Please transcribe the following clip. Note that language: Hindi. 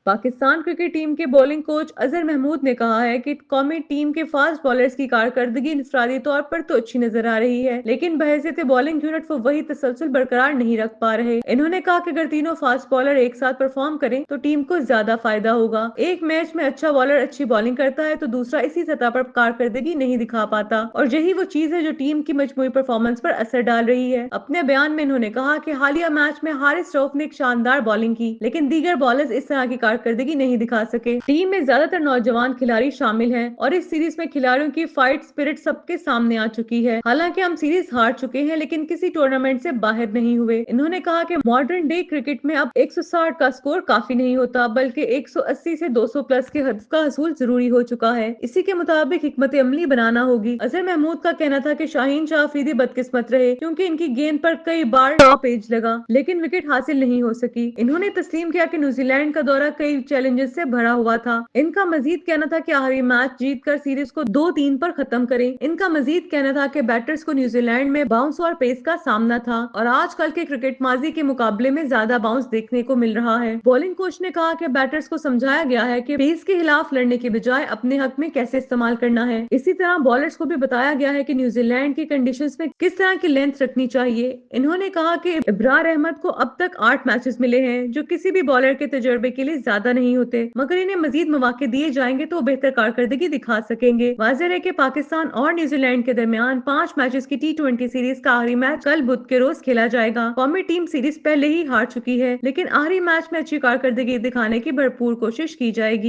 पाकिस्तान क्रिकेट टीम के बॉलिंग कोच अजहर महमूद ने कहा है कि कौमी टीम के फास्ट बॉलर्स की कारकर्दगी इंफरादी तौर पर तो अच्छी नजर आ रही है, लेकिन बहैसियत बॉलिंग यूनिट वो वही तसलसल बरकरार नहीं रख पा रहे। इन्होंने कहा कि अगर तीनों फास्ट बॉलर एक साथ परफॉर्म करें तो टीम को ज्यादा फायदा होगा। एक मैच में अच्छा बॉलर अच्छी बॉलिंग करता है तो दूसरा इसी सतह पर कारकर्दगी नहीं दिखा पाता, और यही वो चीज है जो टीम की मजमूई परफॉर्मेंस पर असर डाल रही है। अपने बयान में इन्होंने कहा कि हालिया मैच में हारिस रऊफ ने एक शानदार बॉलिंग की, लेकिन दीगर बॉलर्स इस तरह की कारकर्दगी नहीं दिखा सके। टीम में ज्यादातर नौजवान खिलाड़ी शामिल हैं और इस सीरीज में खिलाड़ियों की फाइट स्पिरिट सबके सामने आ चुकी है। हालांकि हम सीरीज हार चुके हैं लेकिन किसी टूर्नामेंट से बाहर नहीं हुए। इन्होंने कहा कि मॉडर्न डे क्रिकेट में अब 160 का स्कोर काफी नहीं होता, बल्कि 180 से 200 प्लस के हद का हसूल जरूरी हो चुका है। इसी के मुताबिक हिकमत अमली बनाना होगी। अजहर महमूद का कहना था कि शाहीन शाह अफरीदी बदकिस्मत रहे क्योंकि इनकी गेंद पर कई बार टॉप एज लगा लेकिन विकेट हासिल नहीं हो सकी। इन्होंने तस्लीम किया कि न्यूजीलैंड का दौरा कई चैलेंजेस से भरा हुआ था। इनका मजीद कहना था कि आखिरी मैच जीतकर सीरीज को 2-3 पर खत्म करें। इनका मजीद कहना था कि बैटर्स को न्यूजीलैंड में बाउंस और पेस का सामना था और आजकल के क्रिकेट माजी के मुकाबले में ज्यादा बाउंस देखने को मिल रहा है। बॉलिंग कोच ने कहा कि बैटर्स को समझाया गया है कि पेस के खिलाफ लड़ने के बजाय अपने हक में कैसे इस्तेमाल करना है। इसी तरह बॉलर्स को भी बताया गया है कि न्यूजीलैंड की कंडीशंस में किस तरह की लेंथ रखनी चाहिए। इन्होंने कहा कि इब्रार अहमद को अब तक 8 मैचेस मिले हैं जो किसी भी बॉलर के तजुर्बे के लिए ज्यादा नहीं होते, मगर इन्हें मजीद मौके दिए जाएंगे तो वो बेहतर कारकर्दगी दिखा सकेंगे। वाज़ेह है कि पाकिस्तान और न्यूजीलैंड के दरमियान 5 मैचेस की T20 सीरीज का आखिरी मैच कल बुध के रोज खेला जाएगा। कौमी टीम सीरीज पहले ही हार चुकी है, लेकिन आखिरी मैच में अच्छी कारकर्दगी दिखाने की भरपूर कोशिश की जाएगी।